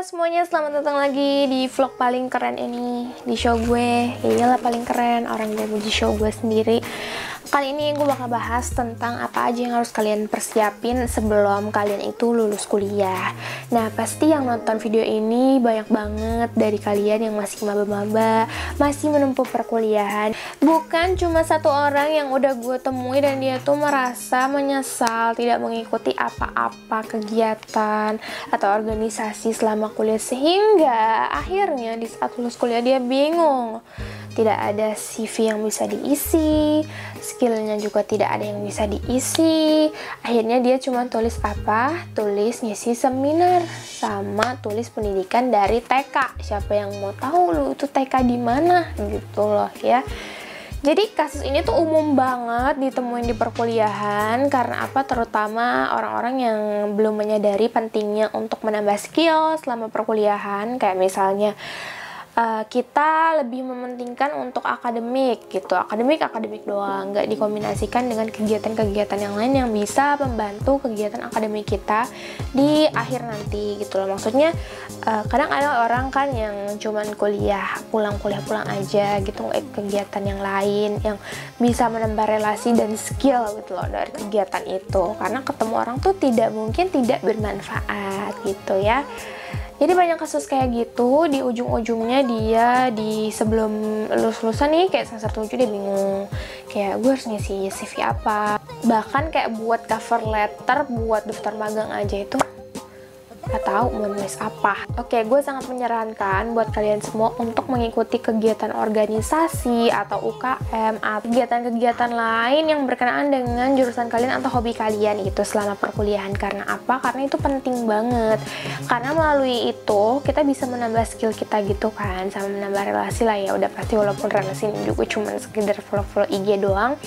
semuanya, selamat datang lagi di vlog paling keren ini, di show gue. Ya iyalah paling keren, orang gue di show gue sendiri. Kali ini gue bakal bahas tentang apa aja yang harus kalian persiapin sebelum kalian itu lulus kuliah. Nah, pasti yang nonton video ini banyak banget dari kalian yang masih maba-maba, masih menempuh perkuliahan. Bukan cuma satu orang yang udah gue temui dan dia tuh merasa menyesal tidak mengikuti apa-apa kegiatan atau organisasi selama kuliah, sehingga akhirnya di saat lulus kuliah dia bingung. Tidak ada CV yang bisa diisi, skillnya juga tidak ada yang bisa diisi. Akhirnya dia cuma tulis apa? Tulis ngisi seminar sama tulis pendidikan dari TK. Siapa yang mau tahu lu itu TK di mana gitu loh ya. Jadi kasus ini tuh umum banget ditemuin di perkuliahan. Karena apa? Terutama orang-orang yang belum menyadari pentingnya untuk menambah skill selama perkuliahan. Kayak misalnya kita lebih mementingkan untuk akademik gitu, akademik doang, nggak dikombinasikan dengan kegiatan-kegiatan yang lain yang bisa membantu kegiatan akademik kita di akhir nanti gitu loh. Maksudnya kadang ada orang kan yang cuman kuliah pulang aja gitu, nggak kegiatan yang lain yang bisa menambah relasi dan skill gitu loh dari kegiatan itu, karena ketemu orang tuh tidak mungkin tidak bermanfaat gitu ya. Jadi banyak kasus kayak gitu, di ujung-ujungnya dia di sebelum lulus-lulusan nih, kayak semester 7 dia bingung, kayak gue harus ngisi CV apa. Bahkan kayak buat cover letter, buat daftar magang aja itu gak tahu mau nulis apa. Oke, gue sangat menyarankan buat kalian semua untuk mengikuti kegiatan organisasi atau UKM atau kegiatan-kegiatan lain yang berkenaan dengan jurusan kalian atau hobi kalian itu selama perkuliahan. Karena apa? Karena itu penting banget. Karena melalui itu kita bisa menambah skill kita gitu kan, sama menambah relasi lah ya. Udah pasti, walaupun relasi ini juga cuma sekedar follow-follow IG doang,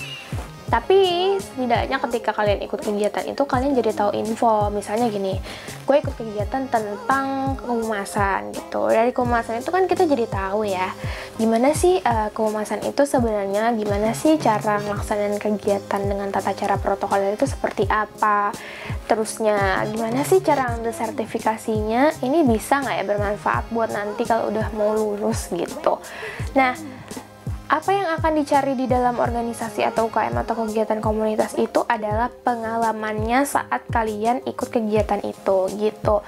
tapi setidaknya ketika kalian ikut kegiatan itu kalian jadi tahu info. Misalnya gini, gue ikut kegiatan tentang kehumasan gitu. Dari kehumasan itu kan kita jadi tahu ya, gimana sih kehumasan itu sebenarnya, gimana sih cara melaksanakan kegiatan dengan tata cara protokol itu seperti apa. Terusnya gimana sih cara ambil sertifikasinya, ini bisa nggak ya bermanfaat buat nanti kalau udah mau lulus gitu. Nah, apa yang akan dicari di dalam organisasi atau UKM atau kegiatan komunitas itu adalah pengalamannya saat kalian ikut kegiatan itu gitu.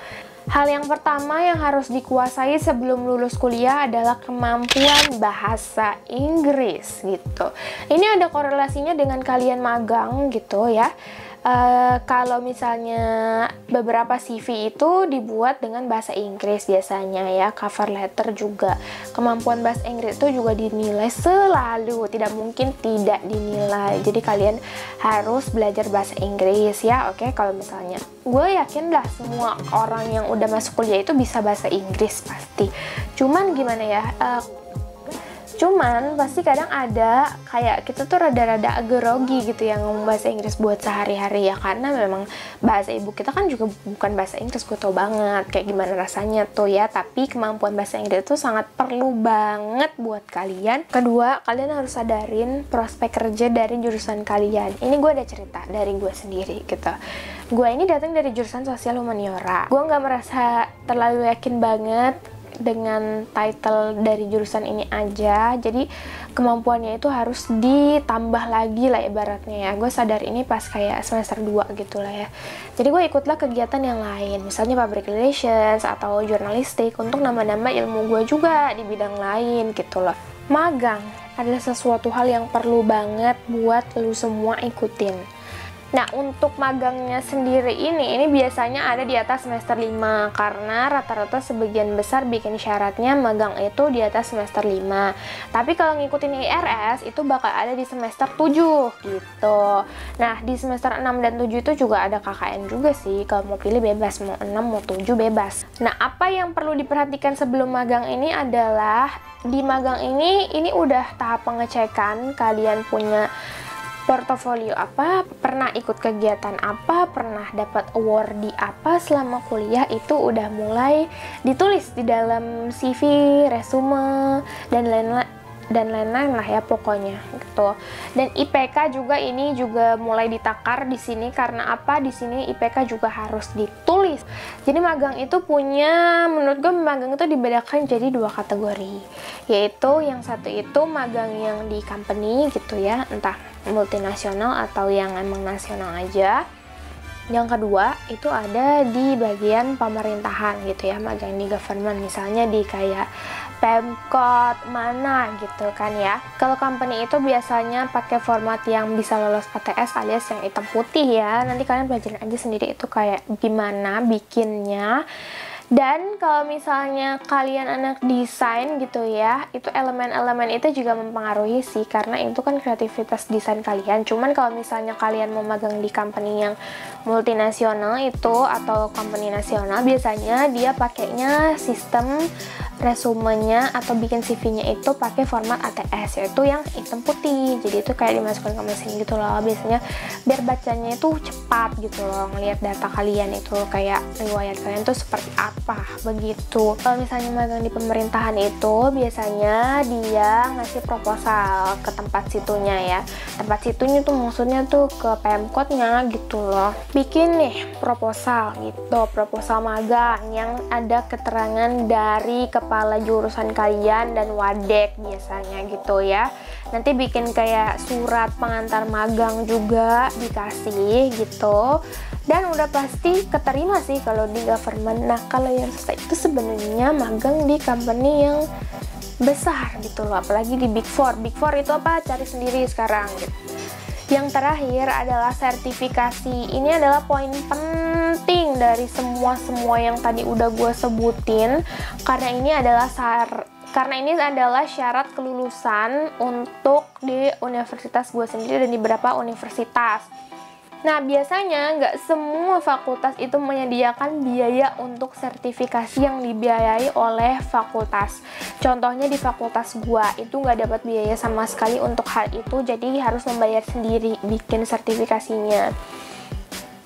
Hal yang pertama yang harus dikuasai sebelum lulus kuliah adalah kemampuan bahasa Inggris gitu. Ini ada korelasinya dengan kalian magang gitu ya. Kalau misalnya beberapa CV itu dibuat dengan bahasa Inggris biasanya ya, cover letter juga, kemampuan bahasa Inggris itu juga dinilai selalu, tidak mungkin tidak dinilai. Jadi kalian harus belajar bahasa Inggris ya. Oke, kalau misalnya gue yakin lah semua orang yang udah masuk kuliah itu bisa bahasa Inggris pasti. Cuman gimana ya, cuman pasti kadang ada kayak kita tuh rada-rada grogi gitu yang ngomong bahasa Inggris buat sehari-hari ya, karena memang bahasa ibu kita kan juga bukan bahasa Inggris. Gue tau banget kayak gimana rasanya tuh ya, tapi kemampuan bahasa Inggris itu sangat perlu banget buat kalian. Kedua, kalian harus sadarin prospek kerja dari jurusan kalian. Ini gue ada cerita dari gue sendiri gitu. Gue ini datang dari jurusan sosial humaniora. Gue nggak merasa terlalu yakin banget dengan title dari jurusan ini aja, jadi kemampuannya itu harus ditambah lagi lah ibaratnya ya. Gue sadar ini pas kayak semester 2 gitu lah ya. Jadi gue ikutlah kegiatan yang lain, misalnya public relations atau jurnalistik, untuk nambah-nambah ilmu gue juga di bidang lain gitu loh. Magang adalah sesuatu hal yang perlu banget buat lu semua ikutin. Nah, untuk magangnya sendiri ini biasanya ada di atas semester 5, karena rata-rata sebagian besar bikin syaratnya magang itu di atas semester 5. Tapi kalau ngikutin IRS itu bakal ada di semester 7 gitu. Nah, di semester 6 dan 7 itu juga ada KKN juga sih. Kalau mau pilih bebas, mau 6 mau 7 bebas. Nah, apa yang perlu diperhatikan sebelum magang ini adalah di magang ini udah tahap pengecekan kalian punya portofolio apa, pernah ikut kegiatan apa, pernah dapat award di apa selama kuliah, itu udah mulai ditulis di dalam CV, resume, dan lain-lain. dan lain-lain lah ya pokoknya gitu. Dan IPK juga ini juga mulai ditakar di sini karena apa? Di sini IPK juga harus ditulis. Jadi magang itu punya, menurut gue magang itu dibedakan jadi 2 kategori, yaitu yang satu itu magang yang di company gitu ya, entah multinasional atau yang emang nasional aja. Yang kedua itu ada di bagian pemerintahan gitu ya, magang di government, misalnya di kayak Pemkot mana gitu kan ya. Kalau company itu biasanya pakai format yang bisa lolos ATS alias yang hitam putih ya. Nanti kalian belajar aja sendiri itu kayak gimana bikinnya. Dan kalau misalnya kalian anak desain gitu ya, itu elemen-elemen itu juga mempengaruhi sih, karena itu kan kreativitas desain kalian. Cuman kalau misalnya kalian mau magang di company yang multinasional itu atau company nasional, biasanya dia pakainya sistem resumenya atau bikin CV-nya itu pakai format ATS, yaitu yang hitam putih. Jadi itu kayak dimasukkan ke mesin gitu loh, biasanya biar bacanya itu cepat gitu loh, ngelihat data kalian itu kayak riwayat kalian tuh seperti apa begitu. Kalau misalnya magang di pemerintahan itu biasanya dia ngasih proposal ke tempat situnya ya. Tempat situnya tuh maksudnya tuh ke Pemkotnya gitu loh. Bikin nih proposal gitu, proposal magang yang ada keterangan dari kepala jurusan kalian dan wadek biasanya gitu ya. Nanti bikin kayak surat pengantar magang juga dikasih gitu. Dan udah pasti keterima sih kalau di government. Nah, kalau yang susah itu sebenarnya magang di company yang besar gitu loh, apalagi di Big Four. Big Four itu apa? Cari sendiri sekarang gitu. Yang terakhir adalah sertifikasi. Ini adalah poin penting dari semua yang tadi udah gue sebutin, karena ini adalah syarat kelulusan untuk di universitas gue sendiri dan di beberapa universitas. Nah, biasanya nggak semua fakultas itu menyediakan biaya untuk sertifikasi yang dibiayai oleh fakultas. Contohnya di fakultas gua itu nggak dapat biaya sama sekali untuk hal itu, jadi harus membayar sendiri bikin sertifikasinya.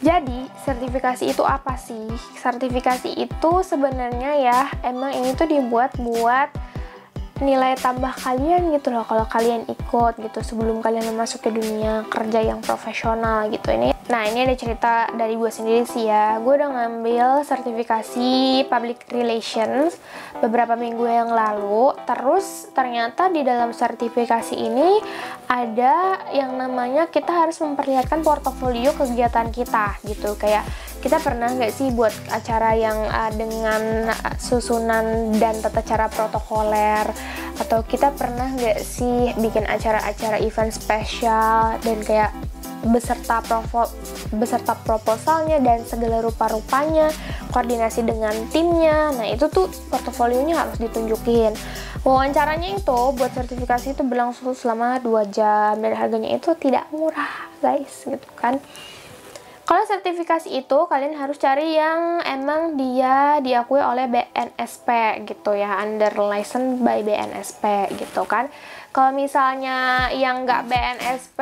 Jadi, sertifikasi itu apa sih? Sertifikasi itu sebenarnya ya, emang ini tuh dibuat buat nilai tambah kalian gitu loh kalau kalian ikut gitu sebelum kalian masuk ke dunia kerja yang profesional gitu. Ini ada cerita dari gue sendiri sih ya. Gue udah ngambil sertifikasi public relations beberapa minggu yang lalu. Terus ternyata di dalam sertifikasi ini ada yang namanya kita harus memperlihatkan portofolio kegiatan kita gitu. Kayak kita pernah nggak sih buat acara yang dengan susunan dan tata cara protokoler, atau kita pernah nggak sih bikin acara-acara event spesial dan kayak beserta proposalnya dan segala rupa-rupanya, koordinasi dengan timnya. Nah, itu tuh portofolionya harus ditunjukin. Wawancaranya itu buat sertifikasi itu berlangsung selama 2 jam dan harganya itu tidak murah guys gitu kan. Kalau sertifikasi itu kalian harus cari yang emang dia diakui oleh BNSP gitu ya, under license by BNSP gitu kan. Kalau misalnya yang nggak BNSP,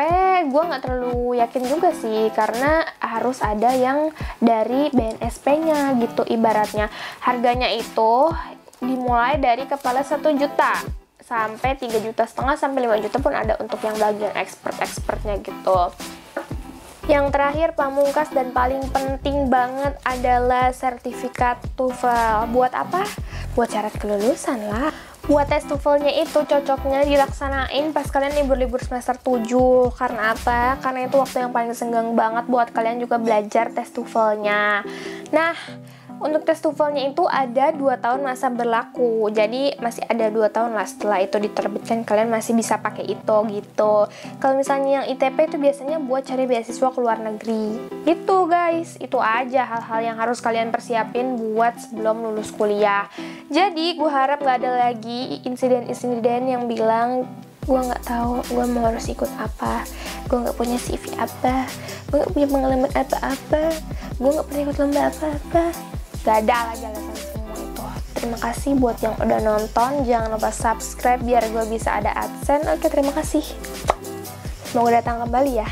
gue nggak terlalu yakin juga sih, karena harus ada yang dari BNSP-nya gitu ibaratnya. Harganya itu dimulai dari kepala 1 juta sampai 3,5 juta sampai 5 juta pun ada untuk yang bagian expert-expertnya gitu. Yang terakhir, pamungkas dan paling penting banget adalah sertifikat TOEFL. Buat apa? Buat syarat kelulusan lah. Buat tes TOEFL-nya itu cocoknya dilaksanain pas kalian libur-libur semester 7. Karena apa? Karena itu waktu yang paling senggang banget buat kalian juga belajar tes TOEFL-nya. Nah, untuk tes TOEFL-nya itu ada 2 tahun masa berlaku. Jadi masih ada 2 tahun lah setelah itu diterbitkan, kalian masih bisa pakai itu gitu. Kalau misalnya yang ITP itu biasanya buat cari beasiswa ke luar negeri. Gitu guys, itu aja hal-hal yang harus kalian persiapin buat sebelum lulus kuliah. Jadi gue harap gak ada lagi insiden-insiden yang bilang gue nggak tahu gue mau harus ikut apa, gue nggak punya CV apa, gue nggak punya pengalaman apa-apa, gue nggak pernah ikut lomba apa-apa. Gak ada lagi alasan semua itu. Terima kasih buat yang udah nonton. Jangan lupa subscribe biar gue bisa ada AdSense. Oke, terima kasih. Semoga datang kembali ya.